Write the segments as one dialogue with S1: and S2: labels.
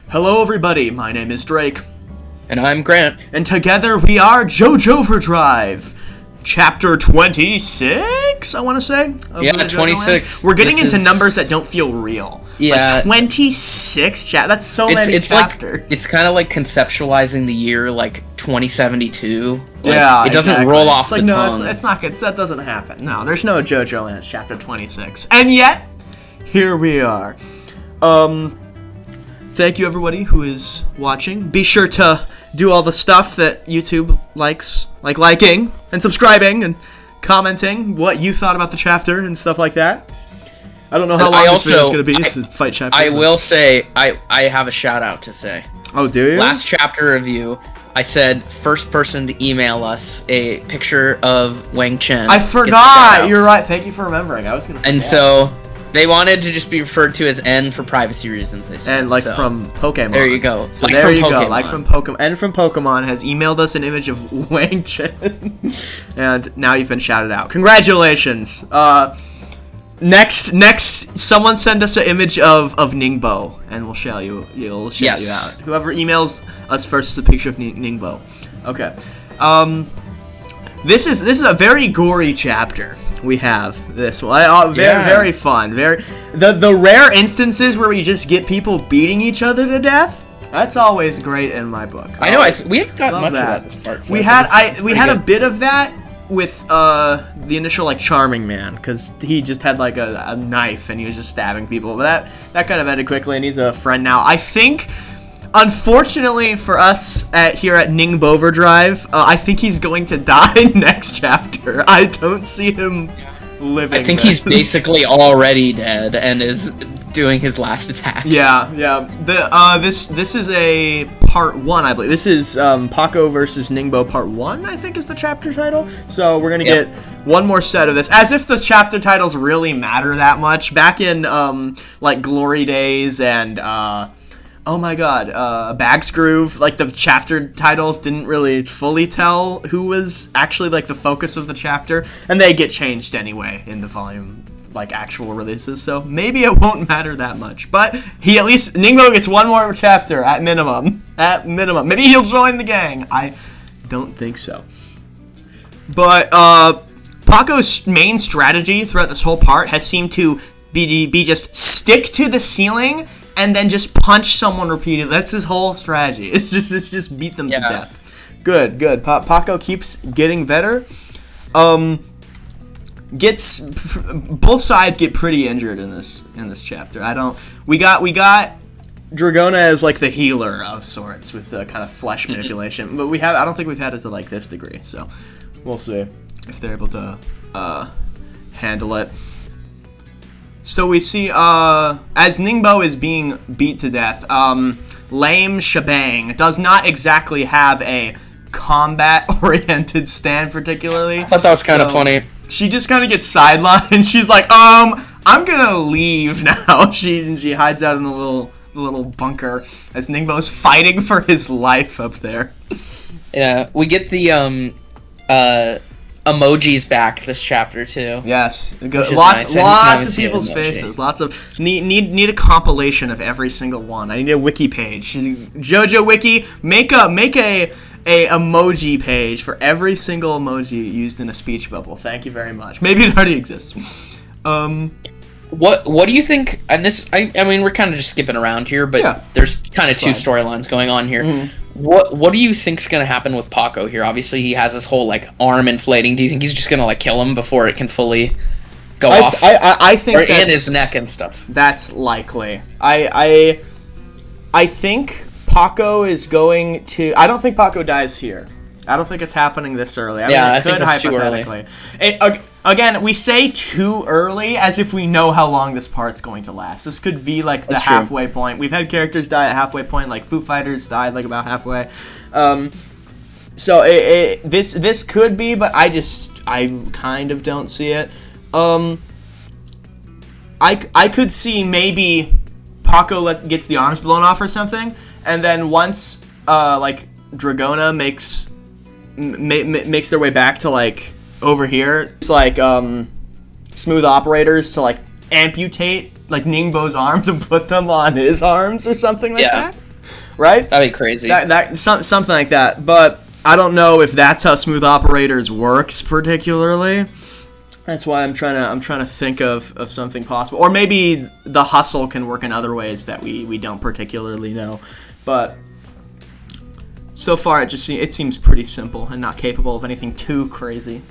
S1: Hello everybody, my name is Drake.
S2: And I'm Grant.
S1: And together we are JOJO Overdrive. Chapter 26, I want to say.
S2: Yeah, 26.
S1: We're getting into numbers that don't feel real.
S2: Yeah.
S1: Like 26 that's so many chapters.
S2: Like, it's kind of like conceptualizing the year like 2072. Like,
S1: yeah,
S2: it doesn't
S1: exactly.
S2: roll off
S1: it's like,
S2: the
S1: no,
S2: tongue.
S1: It's not good. That doesn't happen. No, there's no JOJOLands chapter 26. And yet, here we are. Thank you everybody who is watching. Be sure to do all the stuff that YouTube likes, like liking and subscribing and commenting what you thought about the chapter and stuff like that. I don't know how long this video is going to be. It's a fight chapter.
S2: I will say, I have a shout out to say.
S1: Oh, do you?
S2: Last chapter review, I said first person to email us a picture of Wang Chen.
S1: I forgot. You're right. Thank you for remembering. I was going to forget.
S2: And so they wanted to just be referred to as N for privacy reasons, they said.
S1: And from Pokemon.
S2: There you go.
S1: So there you go. Like from Pokemon. N from Pokemon has emailed us an image of Wang Chen. And now you've been shouted out. Congratulations. Next, someone send us an image of Ningbo, and we'll shout you. You'll shout you out. Whoever emails us first is a picture of Ningbo. Okay. This is a very gory chapter. We have this one. Very fun. The rare instances where we just get people beating each other to death. That's always great in my book.
S2: I know. We haven't gotten much of that this part. So
S1: we had a bit of that with the initial Charming Man, because he just had a knife and he was just stabbing people. But that kind of ended quickly, and he's a friend now. I think, unfortunately for us here at Ningbo Overdrive, I think he's going to die next chapter. I don't see him living.
S2: I think he's basically already dead and is doing his last attack.
S1: Yeah. This is a part 1, I believe. This is Paco versus Ningbo part 1, I think is the chapter title. So we're gonna get one more set of this, as if the chapter titles really matter that much. Back in Glory Days and oh my god, Bags Groove, the chapter titles didn't really fully tell who was actually the focus of the chapter, and they get changed anyway in the volume actual releases, so maybe it won't matter that much. But Ningbo gets one more chapter at minimum. Maybe he'll join the gang. I don't think so. But Paco's main strategy throughout this whole part has seemed to be just stick to the ceiling and then just punch someone repeatedly. That's his whole strategy. It's just beat them to death. Good. Paco keeps getting better. Both sides get pretty injured in this chapter. We got Dragona as the healer of sorts with the kind of flesh manipulation, but I don't think we've had it to this degree. So we'll see if they're able to handle it. So we see as Ningbo is being beat to death, Lame Shebang does not exactly have a combat-oriented stand particularly.
S2: I thought that was kind of funny.
S1: She just kind of gets sidelined, and she's like, I'm gonna leave now. She hides out in the little bunker as Ningbo's fighting for his life up there.
S2: Yeah, we get the emojis back this chapter too.
S1: Yes, lots of people's faces. Lots of need a compilation of every single one. I need a wiki page. JoJo Wiki, make a emoji page for every single emoji used in a speech bubble. Thank you very much. Maybe it already exists.
S2: What do you think? And this, I mean, we're kind of just skipping around here, but there's kind of two storylines going on here. Mm-hmm. What do you think's gonna happen with Paco here? Obviously, he has this whole arm inflating. Do you think he's just gonna kill him before it can fully go off?
S1: I think
S2: in his neck and stuff.
S1: That's likely. I think Paco is going to. I don't think Paco dies here. I don't think it's happening this early.
S2: I think that's too early.
S1: Again, we say too early as if we know how long this part's going to last. This could be the halfway point. We've had characters die at halfway point, Foo Fighters died about halfway. So this could be, but I kind of don't see it. I could see maybe Paco gets the arms blown off or something, and then once Dragona makes their way back to over here, it's smooth operators to like amputate like Ningbo's arms and put them on his arms or something like that. Right?
S2: That'd be crazy.
S1: Something like that. But I don't know if that's how smooth operators works particularly. That's why I'm trying to think of something possible. Or maybe the hustle can work in other ways that we don't particularly know. But so far it seems pretty simple and not capable of anything too crazy.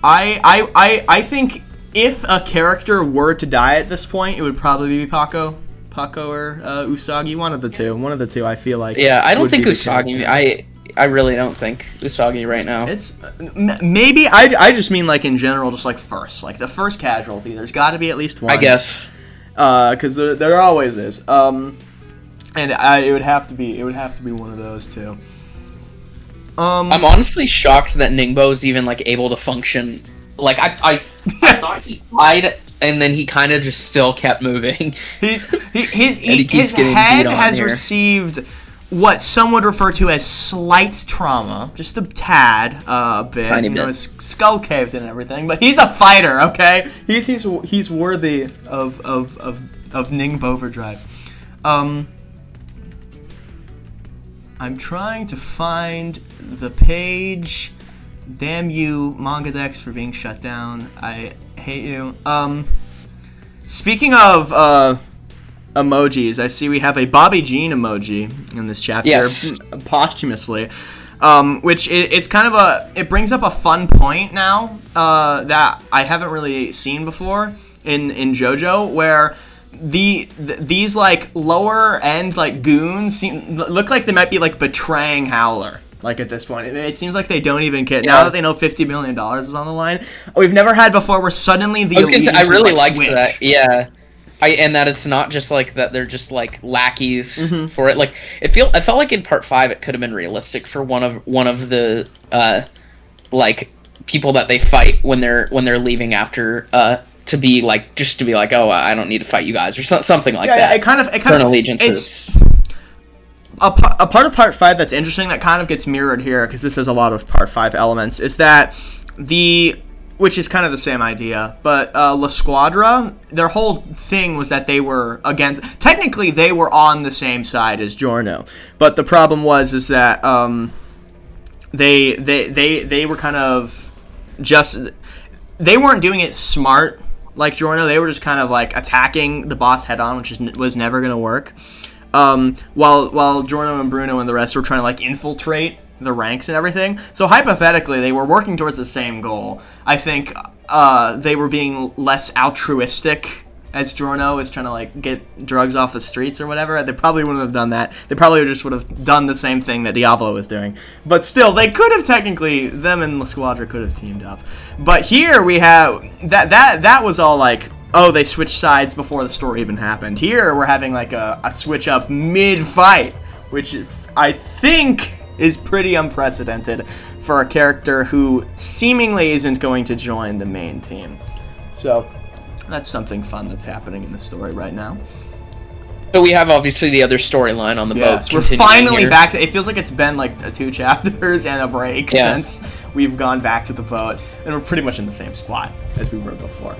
S1: I think if a character were to die at this point, it would probably be Paco or Usagi, one of the two. I feel like.
S2: Yeah, I don't think Usagi. I really don't think Usagi right now.
S1: It's maybe I just mean like in general, just like first, like the first casualty. There's got to be at least one.
S2: I guess.
S1: Because there always is. And it would have to be one of those two.
S2: I'm honestly shocked that Ningbo's even like able to function. Like I thought he died, and then he kind of just still kept moving. His
S1: head has received what some would refer to as slight trauma, just a tad, a bit.
S2: Tiny bit.
S1: His skull caved in and everything, but he's a fighter. Okay, he's worthy of Ningbo Overdrive. I'm trying to find the page. Damn you, MangaDex, for being shut down. I hate you. Speaking of emojis, I see we have a Bobby Jean emoji in this chapter.
S2: Yes.
S1: Posthumously. Which it's kind of it brings up a fun point now that I haven't really seen before in JoJo, where these like lower end like goons look like they might be like betraying Howler. Like at this point, it seems like they don't even care. Now that they know $50 million is on the line, we've never had before where suddenly the allegiances
S2: I really liked
S1: switch.
S2: that. Yeah, and that it's not just like that they're just like lackeys for it. Like I felt like in part 5 it could have been realistic for one of the like people that they fight when they're leaving after to be like oh, I don't need to fight you guys or something like that.
S1: It kind of
S2: turn allegiances.
S1: A part of part 5 that's interesting that kind of gets mirrored here, because this has a lot of part 5 elements, is that which is kind of the same idea, but La Squadra, their whole thing was that they were technically they were on the same side as Giorno, but the problem is that they were kind of they weren't doing it smart like Giorno. They were just kind of like attacking the boss head on, which was never going to work. While Giorno and Bruno and the rest were trying to like infiltrate the ranks and everything. So hypothetically, they were working towards the same goal. I think they were being less altruistic, as Giorno is trying to like get drugs off the streets or whatever. They probably wouldn't have done that. They probably just would have done the same thing that Diavolo was doing. But still, they could have technically, them and La Squadra could have teamed up. But here we have that was all like, oh, they switched sides before the story even happened. Here, we're having like a switch up mid-fight, which I think is pretty unprecedented for a character who seemingly isn't going to join the main team. So, that's something fun that's happening in the story right now.
S2: So we have obviously the other storyline on the boat.
S1: Yes, we're finally back to it. Feels like it's been like 2 chapters and a break since we've gone back to the boat, and we're pretty much in the same spot as we were before.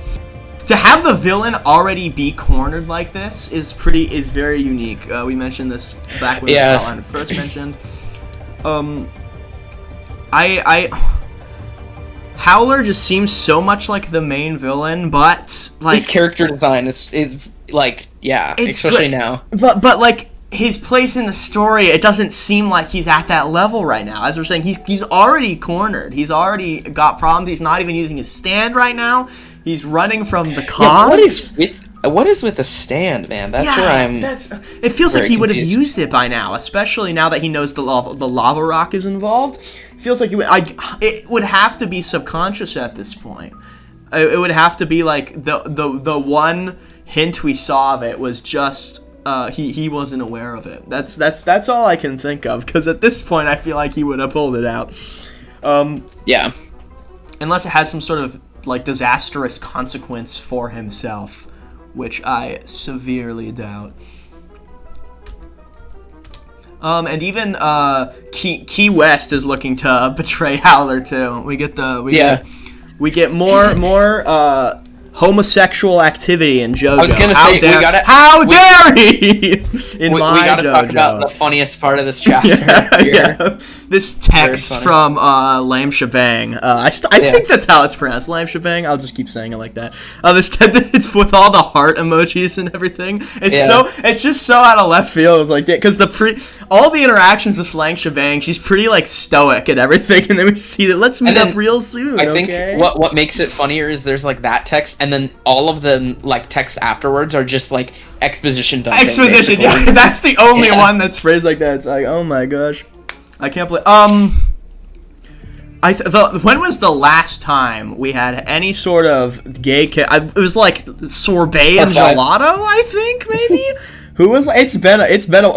S1: To have the villain already be cornered like this is very unique. We mentioned this back when the outline was first mentioned. Howler just seems so much like the main villain, but like
S2: his character design is like especially great. Now.
S1: But like his place in the story, it doesn't seem like he's at that level right now. As we're saying, he's already cornered. He's already got problems. He's not even using his stand right now. He's running from the cops.
S2: What is with the stand, man? That's where I'm.
S1: It feels like he would have used it by now, especially now that he knows the lava rock is involved. It feels like it would have to be subconscious at this point. It would have to be like the one hint we saw of it was just he wasn't aware of it. That's all I can think of, because at this point I feel like he would have pulled it out. Unless it has some sort of like disastrous consequence for himself, which I severely doubt. And even Key West is looking to betray Howler too. We get more homosexual activity in JoJo.
S2: I was gonna say,
S1: how dare he?
S2: We gotta talk about the funniest part of this chapter.
S1: Yeah. This text from Lame Shebang. I think that's how it's pronounced. Lame Shebang. I'll just keep saying it like that. It's with all the heart emojis and everything. It's just so out of left field. It's like, because all the interactions with Lame Shebang, she's pretty like stoic and everything, and then we see that let's meet up real soon.
S2: I think what makes it funnier is there's like that text, and then all of the like texts afterwards are just like exposition dumping.
S1: Exposition, yeah. That's the only one that's phrased like that. It's like, oh my gosh, I can't believe. When was the last time we had any sort of gay kid? It was like sorbet and gelato, I think, maybe. Who was? It's been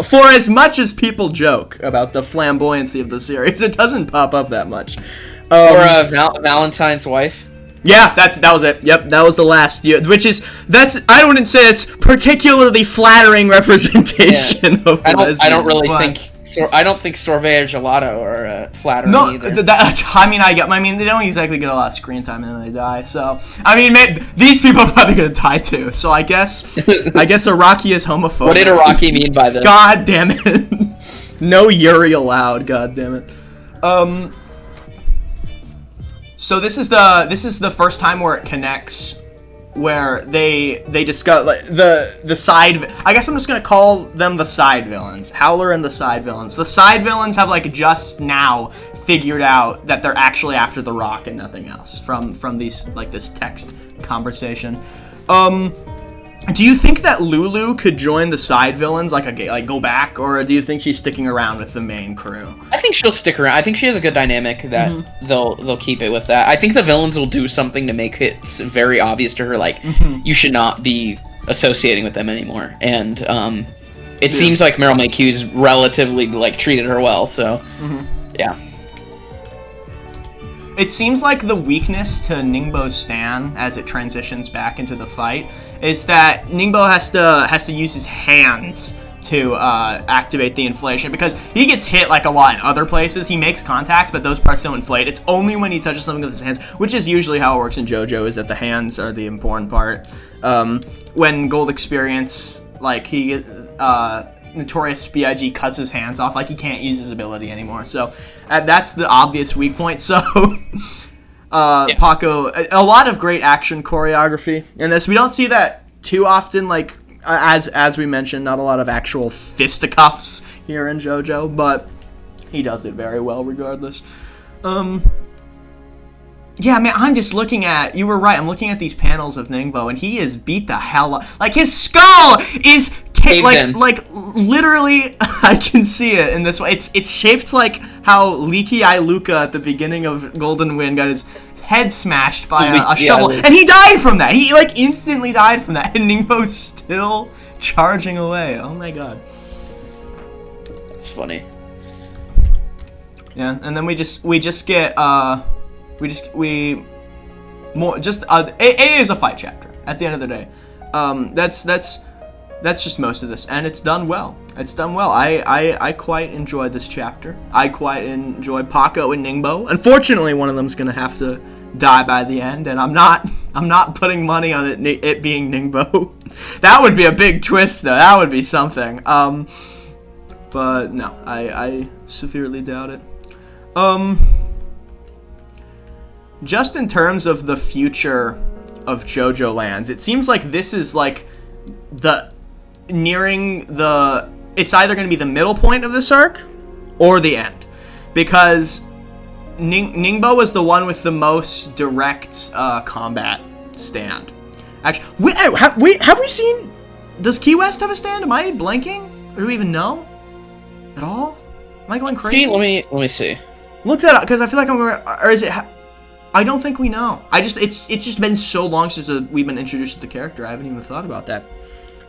S1: for as much as people joke about the flamboyancy of the series, it doesn't pop up that much.
S2: Or Valentine's wife.
S1: Yeah, that was it. Yep, that was the last year. I wouldn't say it's particularly flattering representation of.
S2: I don't think sorbet or gelato are flattering either.
S1: They don't exactly get a lot of screen time and then they die. So these people are probably gonna die too. So I guess Araki is homophobic.
S2: What did Araki mean by this?
S1: God damn it! No Yuri allowed. God damn it. So this is the first time where it connects, where they discuss like the side. I guess I'm just gonna call them the side villains, Howler and the side villains. The side villains have like just now figured out that they're actually after the rock and nothing else from these like this text conversation. Do you think that Lulu could join the side villains, like go back, or do you think she's sticking around with the main crew?
S2: I think she'll stick around. I think she has a good dynamic that they'll keep it with that. I think the villains will do something to make it very obvious to her, like you should not be associating with them anymore. And it seems like Meryl McHugh's relatively like treated her well. So yeah.
S1: It seems like the weakness to Ningbo's stand as it transitions back into the fight is that Ningbo has to use his hands to activate the inflation, because he gets hit like a lot in other places. He makes contact, but those parts don't inflate. It's only when he touches something with his hands, which is usually how it works in JoJo, is that the hands are the important part. When Gold Experience, like Notorious B.I.G. cuts his hands off, like he can't use his ability anymore. So that's the obvious weak point. So Paco, a lot of great action choreography in this. We don't see that too often, like as we mentioned, not a lot of actual fisticuffs here in JoJo, but he does it very well regardless. Yeah, man, I'm just looking at... You were right, I'm looking at these panels of Ningbo, and he is beat the hell up. Like, his skull is... Like, literally, I can see it in this way. It's shaped like how Leaky Eye Luca at the beginning of Golden Wind got his head smashed by a shovel. And he died from that. He, like, instantly died from that. And Ningbo's still charging away. Oh, my God.
S2: It's funny.
S1: Yeah, and then we just get... it is a fight chapter at the end of the day. That's just most of this, and it's done well. I quite enjoyed this chapter. I quite enjoyed Paco and Ningbo. Unfortunately, one of them's gonna have to die by the end, and I'm not putting money on it being Ningbo. That would be a big twist, though. That would be something. But no, I severely doubt it. Just in terms of the future of JOJOLands, it seems like this is like it's either going to be the middle point of this arc or the end, because Ningbo was the one with the most direct combat stand. Actually, have we seen? Does Key West have a stand? Am I blanking? Or do we even know at all? Am I going crazy?
S2: Let me see.
S1: Look that up, because I feel like I'm going. Or is it? I don't think we know. It's just been so long since we've been introduced to the character. I haven't even thought about that.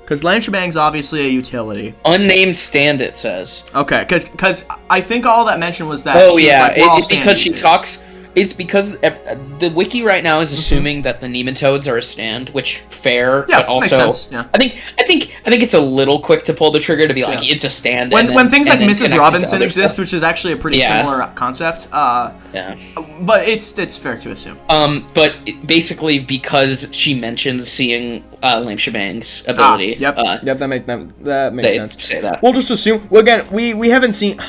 S1: Because Lame Shebang's obviously a utility.
S2: Unnamed stand, it says.
S1: Okay, because I think all that mentioned was that.
S2: Oh yeah, it's because she talks. It's because the wiki right now is assuming that the nematodes are a stand, which fair,
S1: yeah,
S2: but also
S1: makes sense. Yeah.
S2: I think it's a little quick to pull the trigger to be like it's a stand.
S1: When things like Mrs. Robinson exist, which is actually a pretty similar concept. But it's fair to assume.
S2: But basically because she mentions seeing Lame Shebang's ability.
S1: Yep, that makes sense.
S2: Say that.
S1: We'll just assume. Well, again, we haven't seen.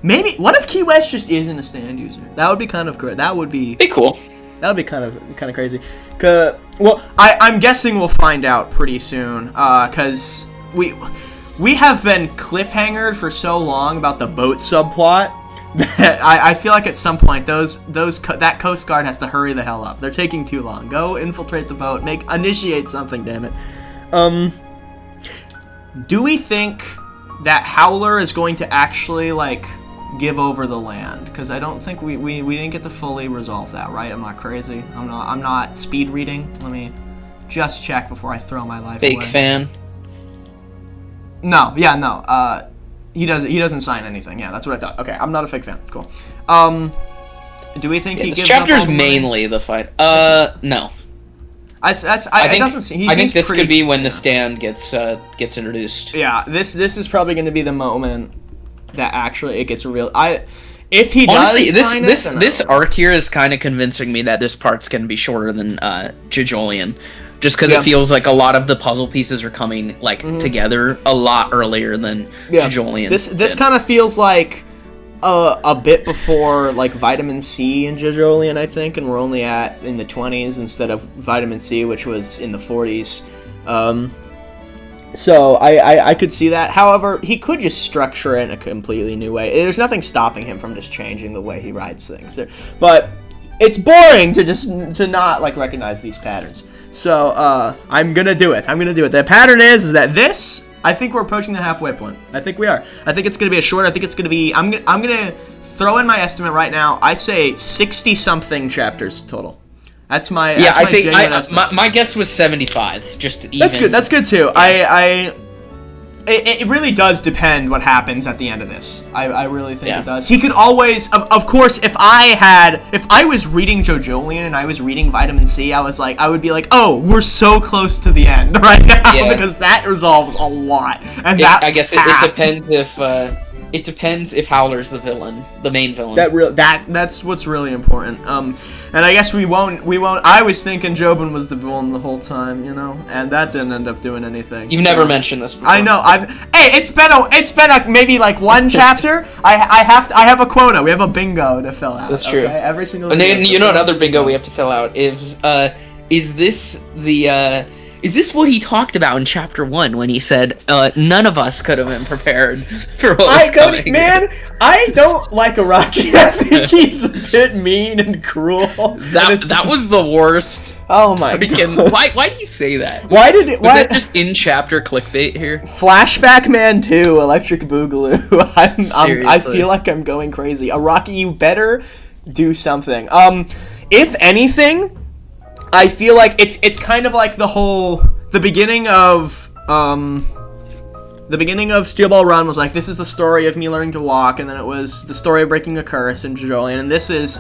S1: Maybe what if Key West just isn't a stand user? That would be kind of great. That would be
S2: cool.
S1: That would be kind of crazy. Well, I'm guessing we'll find out pretty soon. Because we have been cliffhangered for so long about the boat subplot that I feel like at some point that Coast Guard has to hurry the hell up. They're taking too long. Go infiltrate the boat. Initiate something. Damn it. Do we think that Howler is going to actually give over the land? Because I don't think we didn't get to fully resolve that, right? I'm not crazy. I'm not speed reading. Let me just check before I throw my life away.
S2: Fake fan.
S1: No. He doesn't sign anything. Yeah, that's what I thought. Okay, I'm not a fake fan. Cool. Do we think he gives up all the
S2: chapter's
S1: money?
S2: mainly the fight. No.
S1: I think
S2: this could be when the stand gets introduced.
S1: Yeah, this is probably going to be the moment that actually it gets real. If he
S2: honestly,
S1: does
S2: this arc here is kind of convincing me that this part's going to be shorter than JOJOLian, just because it feels like a lot of the puzzle pieces are coming together a lot earlier than JOJOLian.
S1: This kind of feels like a bit before Vitamin C in JOJOLian, I think, and we're only in the 20s instead of Vitamin C, which was in the 40s. So I could see that. However, he could just structure it in a completely new way. There's nothing stopping him from just changing the way he writes things. But it's boring to not recognize these patterns. So I'm gonna do it. The pattern is that this. I think we're approaching the halfway point. I think we are. I think it's gonna be a short. I think it's gonna be. I'm gonna throw in my estimate right now. I say 60-something chapters total. That's my
S2: my guess was 75. Just even.
S1: That's good. That's good too. Yeah. It really does depend what happens at the end of this. I really think it does. He could always, of course, if I was reading JOJOLian and I was reading Vitamin C, I would be like, oh, we're so close to the end right now because that resolves a lot. And
S2: I guess it depends if Howler's the villain, the main villain.
S1: That's what's really important. And I guess we won't. I was thinking Jobin was the villain the whole time, and that didn't end up doing anything.
S2: You've never mentioned this before.
S1: I know. It's been maybe one chapter. I have a quota. We have a bingo to fill out.
S2: That's true.
S1: Okay? Every single.
S2: And then, another bingo we have to fill out is this what he talked about in chapter 1 when he said none of us could have been prepared for what was coming?
S1: Man, I don't like Araki. I think he's a bit mean and cruel.
S2: That was the worst.
S1: Oh my god.
S2: Why do you say that?
S1: Why did it?
S2: Was that just in chapter clickbait here?
S1: Flashback Man 2, Electric Boogaloo. I feel like I'm going crazy. Araki, you better do something. If anything, I feel like it's kind of like the beginning of Steel Ball Run was this is the story of me learning to walk, and then it was the story of breaking a curse in JOJOLian, and this is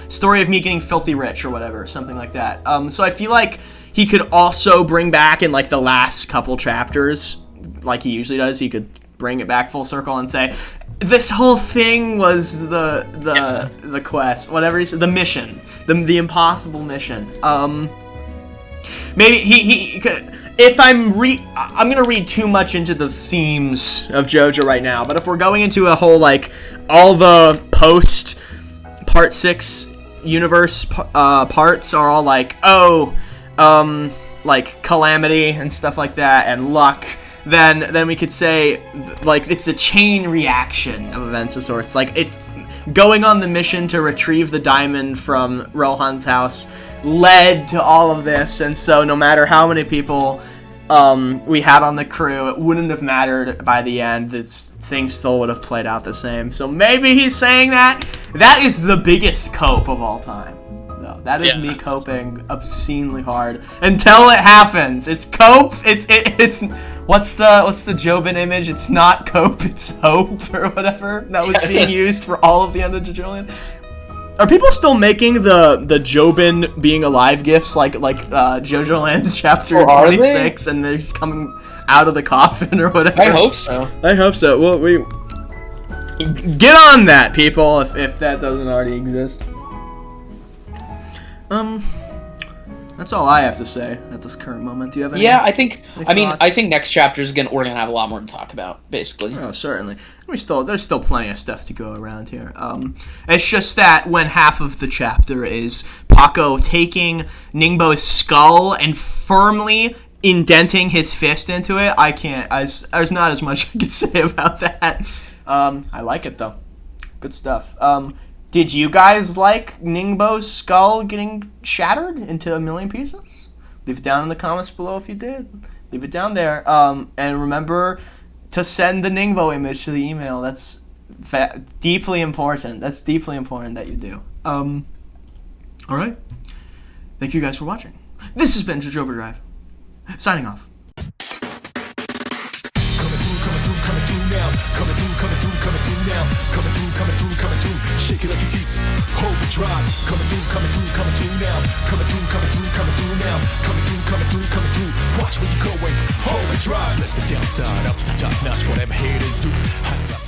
S1: story of me getting filthy rich or whatever, something like that. So I feel like he could also bring back in the last couple chapters, like he usually does. He could bring it back full circle and say, this whole thing was the quest, whatever he said, the mission, the impossible mission. Maybe he if I'm gonna read too much into the themes of JoJo right now, but if we're going into a whole all the post part 6 universe parts are all calamity and stuff like that and luck. Then we could say it's a chain reaction of events of sorts. It's going on the mission to retrieve the diamond from Rohan's house led to all of this, and so no matter how many people we had on the crew, it wouldn't have mattered by the end. Things still would have played out the same. So maybe he's saying that is the biggest cope of all time. That is me coping obscenely hard until it happens. It's cope. It's what's the Jobin image? It's not cope. It's hope or whatever that was being used for all of the end of JOJOLian. Are people still making the Jobin being alive gifs like JOJOLands chapter 26 and they're just coming out of the coffin or whatever?
S2: I hope so.
S1: Well, we get on that, people, if that doesn't already exist. That's all I have to say at this current moment. Do you have any?
S2: Yeah, I think next chapter we're gonna have a lot more to talk about, basically.
S1: Oh, certainly. There's still plenty of stuff to go around here. It's just that when half of the chapter is Paco taking Ningbo's skull and firmly indenting his fist into it, there's not as much I can say about that. I like it though. Good stuff. Did you guys like Ningbo's skull getting shattered into a million pieces? Leave it down in the comments below if you did. Leave it down there. And remember to send the Ningbo image to the email. That's deeply important. That's deeply important that you do. All right. Thank you guys for watching. This has been JoJo Overdrive. Signing off.
S3: Shake it like it's heat, overdrive. Coming through now. Coming through now. Coming through. Watch where you're going, overdrive. Let the downside up to top notch, whatever haters do. Hot top.